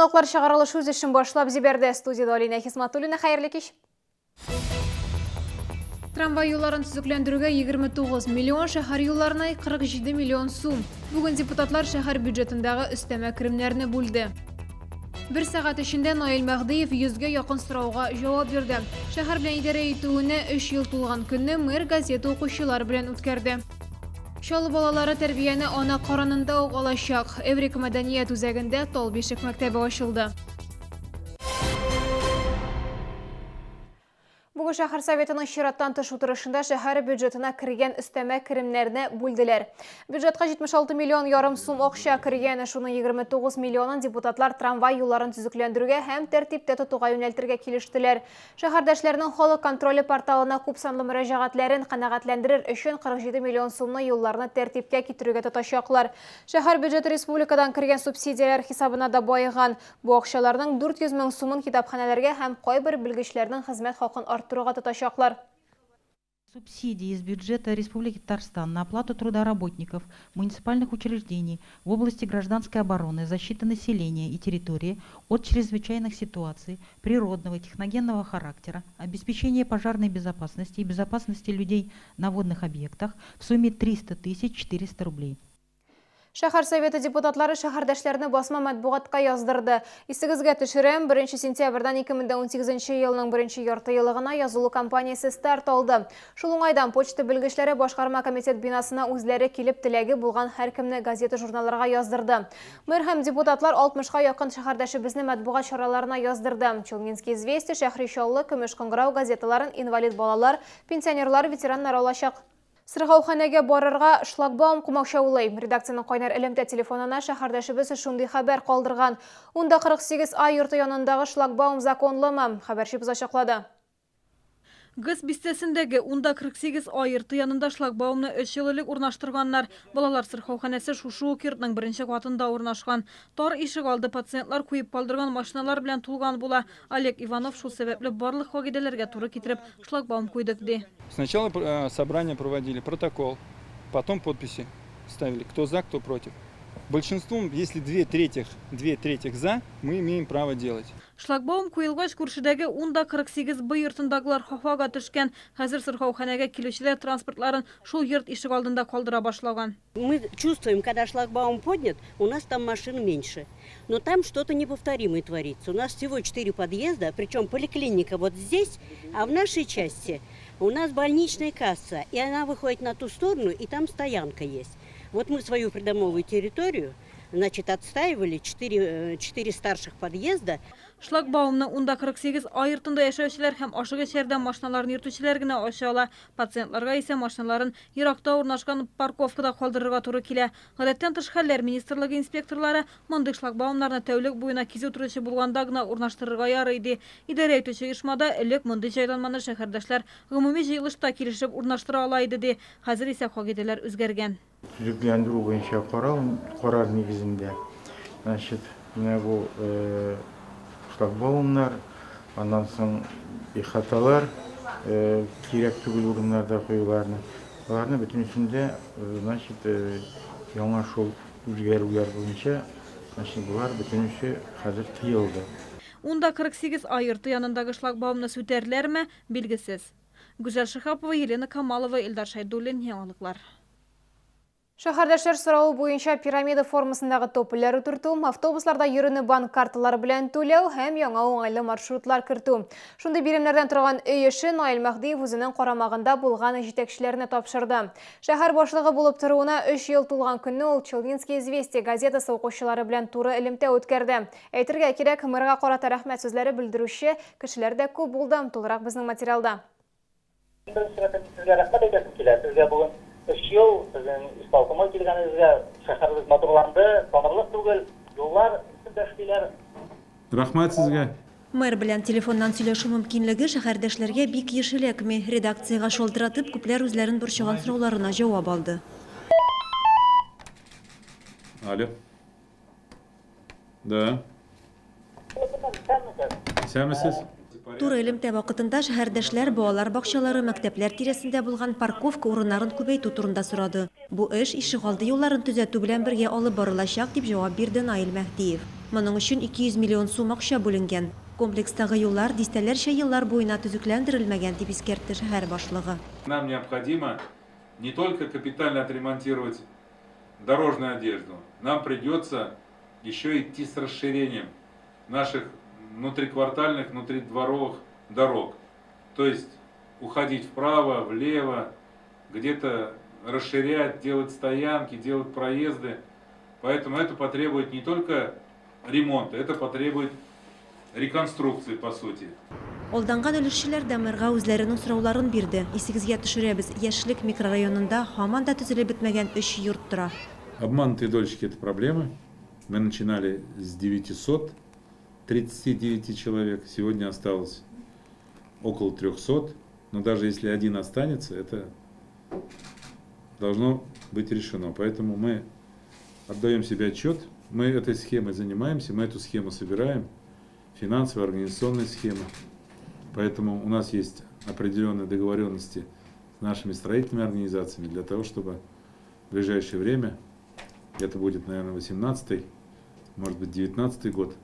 Яңалыклар чыгарылышы үз эшен башлап җибәрде. Студияда Алина Хисматуллина, хәерле кич. Трамвай юлларын төзекләндерүгә 29 миллион, шәһәр юлларына 47 миллион сум. Бүген депутатлар шәһәр бюджетындагы өстәмә керемнәрне бүлде. Бер сәгать эчендә Наил Мәхдиев 100-гә якын сорауга җавап бирде. Шәһәр белән идарә итүенә 3 ел тулган көнне мэр газета укучылар белән үткәрде. Чалу балалары тәрбияне ана карынында ук алачак. Эврика мәдәният үзәгендә Талбишек мәктәбе ачылды. Бүген шәһәр советының чираттан тыш утырышында шәһәр бюджетына кергән өстәмә керемнәрне бүлделәр. Бюджетка 76 миллион ярым сум акча кергән, шуның 29 миллионын депутатлар трамвай юлларын төзекләндерүгә һәм тәртиптә тотуга юнәлтергә килештеләр. Шәһәрдәшләрнең халык контроле порталына күпсанлы мөрәҗәгатьләрен канәгатьләндерер өчен 47 миллион сумны юлларны тәртипкә китерүгә тотачаклар. Шәһәр бюджеты республикадан кергән субсидияләр хисабына да байыган. Бу акчаларның 400 мең сумын китапханәләргә һәм кайбер белгечләрнең хезмәт хакын арттыруга тотачаклар. Субсидии из бюджета Республики Татарстан на оплату труда работников муниципальных учреждений в области гражданской обороны, защиты населения и территории от чрезвычайных ситуаций природного и техногенного характера, обеспечения пожарной безопасности и безопасности людей на водных объектах в сумме 300 400 рублей. Шәһәр советы депутатлары шәһәрдәшләрне басма матбугатка яздырды. Исегезгә төшерәм, 1 сентябрьдән 2018 елның 1 яртыелыгына язылу кампаниясе старт алды. Шул уңайдан почта белгечләре башкарма комитет бинасына үзләре килеп теләге булган һәркемне газета журналларга яздырды. Мэр һәм депутатлар 60-га якын шәһәрдәшебезне матбугат чараларына яздырды. Челнинский известия, Шәһри Чаллы, Көмеш кыңгырау газеталарын инвалид балалар, пенсионерлар, ветераннар алачак. Сыргауханәгә барырга шлагбаум кумакчаулый. Редакциянең кайнар элемтә телефонына шәһәрдәшебез шундый хәбәр калдырган. Унда 48А йорты янындагы шлагбаум законлымы? Хәбәрчебез ачыклады. ГЭС бистәсендәге 48А йорты янында шлагбаумны 3 ел элек урнаштырганнар. Балалар сырхауханәсе шушы ук йортның 1-нче катында урнашкан. Тар ишек алды пациентлар куеп калдырган машиналар белән тулган була. Олег Иванов шул сәбәпле барлык кагыйдәләргә туры китереп шлагбаум куйдык ди. Сначала собрание проводили, протокол, потом подписи ставили, кто за, кто против. Большинством, если две трети за, мы имеем право делать. Шлагбаум куелгач күршедәге 48Б йортындагылар хафага төшкән. Хәзер сырхауханәгә килүчеләр транспортларын шул йорт ишек алдында калдыра башлаган. Мы чувствуем, когда шлагбаум поднят, у нас там машин меньше. Но там что-то неповторимое творится. У нас всего 4 подъезда, причем поликлиника вот здесь, а в нашей части у нас больничная касса. И она выходит на ту сторону, и там стоянка есть. Вот мы свою придомовую территорию, значит, отстаивали 4 старших подъезда. Шлагбаумны 48А йортында яшәүчеләр һәм ашыгыч ярдәм машиналарын йөртүчеләр генә ача ала. Пациентларга исә машиналарын еракта урнашкан парковкада калдырырга туры килә. Гадәттән тыш хәлләр министрлыгы инспекторлары мондый шлагбаумнарны тәүлек буена кизү торучы булганда гына урнаштырырга ярый ди. Идарә итүче оешмада элек мондый җайланманы шәһәрдәшләр гомуми җыелышта килешеп урнаштыра ала иде ди. Хәзер исә кагыйдәләр үзгәргән. Төзекләндерү буенча карар нигезендә. Значит, менә бу шлагбаумнар, аннан соң ихаталар, кирәк түгел урыннарда куюларны. Аларны бөтенесендә, значит, яңа шул үзгәрүләр буенча, значит, булар бөтенесе хәзер тыелды. 48А йорты янындагы шлагбаумны сүтәрләрме? Билгесез. Гүзәл Шихапова, Елена Камалова, Илдар Шайдуллин, яңалыклар. Шәһәрдәшләр сорауы буенча пирамида формасындагы топольләр утырту, автобусларда йөрүне банк карталары белән түләү һәм яңа уңайлы маршрутлар кертү. Шундый биремнәрдән торган өй эше Наил Мәхдиев үзенең карамагында булган җитәкчеләрне тапшырды. Шәһәр башлыгы булып торуына 3 ел тулган көнне ул Челнинский известия газетасы укучылары белән туры элемтә үткәрде. Әйтергә кирәк, мэрга карата рәхмәт сүзләре белдерүче кешеләр дә күп булды. Тулырак безнең материалда. Сезгә 3 ел сезнең исполкомга килгәнегезгә шәһәребез матурланды, танырлык түгел, юллар төзеләр. Рәхмәт сезгә. Мэр белән телефоннан сөйләшү мөмкинлеге шәһәрдәшләргә бик ешеләкме. Редакциягә шалтыратып, күпләр үзләрен борчыган сорауларына җавап алды. Алло. Да. Сәмесез? Туры элемтә вакытында шәһәрдәшләр балалар бакчалары, мәктәпләр тирәсендә булган парковка урыннарын күбәйтү турында сорады. Бу эш ишегалды юлларын төзәтү белән бергә алып барылачак дип җавап бирде Наил Мәхдиев. Моның өчен 200 миллион сум акча бүленгән. Комплекстагы юллар дистәләрчә еллар буена төзекләндерелмәгән дип искәртте шәһәр башлыгы. Нам необходимо не только капитально отремонтировать дорожную одежду, нам придется еще идти с расширением наших внутриквартальных, внутридворовых дорог. То есть уходить вправо, влево, где-то расширять, делать стоянки, делать проезды. Поэтому это потребует не только ремонта, это потребует реконструкции, по сути. Алданган өлешчеләр Дамирга үзләренең сорауларын бирде. Исегезгә төшерәбез, Яшьлек микрорайонында һаман да төзелеп бетмәгән 3 йорт тора. Обманутые дольщики – это проблема. Мы начинали с 939 человек, сегодня осталось около 300. Но даже если один останется, это должно быть решено. Поэтому мы отдаем себе отчет, мы этой схемой занимаемся, мы эту схему собираем, финансовая, организационная схема. Поэтому у нас есть определенные договоренности с нашими строительными организациями для того, чтобы в ближайшее время, это будет, наверное, 18-й, может быть, 19-й год,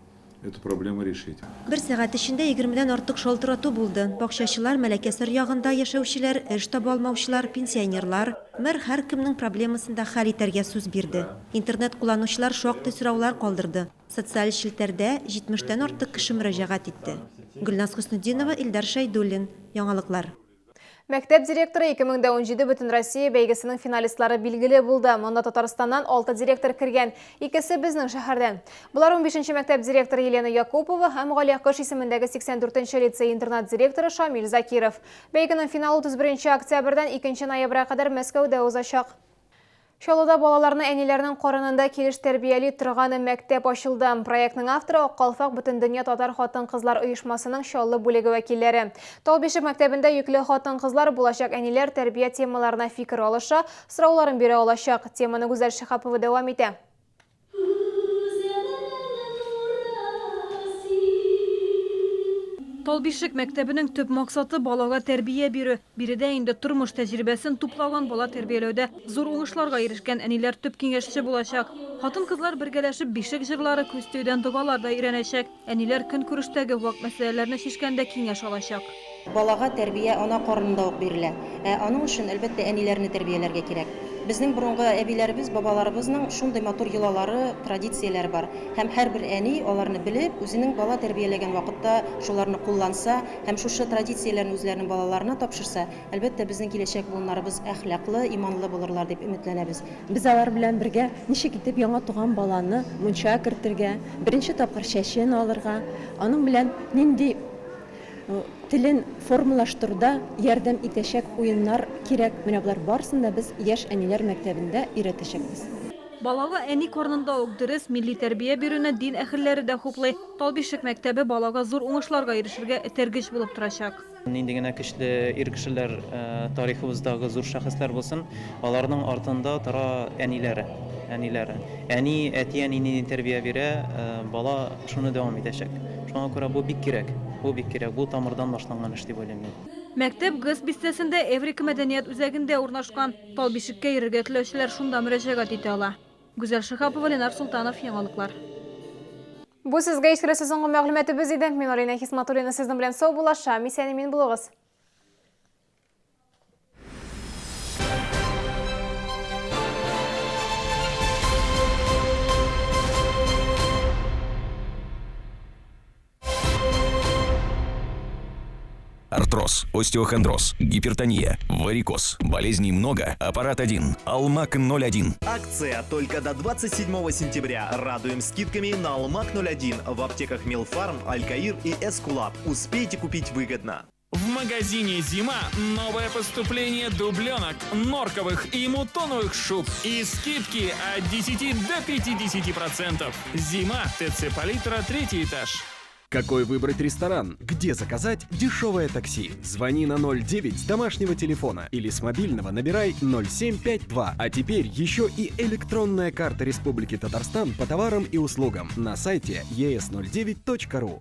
эту проблему решить. Бер сәгать эчендә 20дән артык шалтырату булды. Бакчачылар, Мәләкәсер ягында яшәүчеләр, эш таба алмаучылар, пенсионерлар, мэр һәркемнең проблемасын да хәл итәргә сүз бирде. Интернет кулланучылар шактый сораулар калдырды. Социаль челтәрдә 70дән артык кеше мөрәҗәгать итте. Гөлназ Хөснетдинова, Илдар Шәйдуллин, Яңалыклар. Мәктәп директоры 2017 Бөтен Россия бәйгесенең финалистлары билгеле булды. Монда Татарстаннан 6 директор кергән, икесе безнең шәһәрдән. Булар 15-нче мәктәп директоры Елена Якупова һәм Галиакыш исемендәге 84-нче лицей-интернат директоры Шамил Закиров. Бәйгенең финалы 31 октябрьдән 2 ноябрьгә кадәр Мәскәүдә узачак. Чаллыда балаларны әниләрнең карынында килеш тәрбияли торган мәктәп ачылды. Проектның авторы Аккалфак Бөтендөнья татар хатын-кызлар оешмасының Чаллы бүлеге вәкилләре. Талбишек мәктәбендә йөкле хатын-кызлар булачак әниләр тәрбия темаларына фикер алыша, сорауларын бирә алачак. Теманы Гүзәл Шихапова дәвам итә. Талбишек мәктәбенең төп максаты балага тәрбия бирү. Биредә инде тормыш тәҗрибәсен туплаган бала тәрбияләүдә зур уңышларга ирешкән әниләр төп киңәшче булачак. Хатын-кызлар бергәләшеп бишек җырлары, күстәүдән дугалар да өйрәнәчәк. Әниләр көнкүрештәге вак мәсьәләләрне шишкәндә киңәш алачак. Балага тәрбия ана карынында ук бирелә. Аның өчен әлбәттә әниләрне тәрбияләргә кирәк. Безнең борынгы әбиләребез, бабаларыбызның шундый матур йолалары, традицияләре бар. Һәм һәрбер әни аларны белеп, үзенең бала тәрбияләгән вакытта шуларны кулланса, һәм шушы традицияләрне үзләренең балаларына тапшырса, әлбәттә безнең киләчәк буыннарыбыз әхлаклы, иманлы булырлар дип өметләнәбез. Без алар белән бергә ничек итеп яңа туган баланы мунча кертергә, беренче тапкыр чәчен алырга, аның белән нинди телен формалаштыруда ярдәм итәчәк уеннар кирәк. Менә булар барысын да без яшь әниләр мәктәбендә өйрәтәчәкбез. Балага әни карнында ук дөрес милли тәрбия бирүне дин әһелләре дә хуплый. Талбишек мәктәбе балага зур уңышларга ирешергә этәргеч булып торачак. Нинди генә көчле ир кешеләр тарихыбыздагы зур шәхесләр булсын, аларның артында тора әниләре. Әни, әти әнине тәрбия бирә, бала шуны дәвам итәчәк. Шуңа күрә бу бик кирәк. Бу тамырдан башланган эш дип уйлыйм. Мәктәп ГЭС бистәсендә Эврика мәдәният үзәгендә урнашкан. Талбишеккә йөрергә теләүчеләр шунда мөрәҗәгать итә ала. Гүзәл Шихапова, Ленар Султанов, Яңалыклар. Бу сезгә ишкерә сезонга мәгълүматыбыз иде. Мин Алина Хисматуллина сезнең белән сау булаша. Мин булыгыз. Артроз, остеохондроз, гипертония, варикоз. Болезней много. Аппарат 1. Алмак 01. Акция только до 27 сентября. Радуем скидками на Алмак 01 в аптеках Милфарм, Алькаир и Эскулап. Успейте купить выгодно. В магазине «Зима» новое поступление дубленок, норковых и мутоновых шуб и скидки от 10 до 50%. «Зима», ТЦ Палитра, 3-й этаж. Какой выбрать ресторан? Где заказать дешевое такси? Звони на 09 с домашнего телефона или с мобильного набирай 0752. А теперь еще и электронная карта Республики Татарстан по товарам и услугам на сайте es09.ru.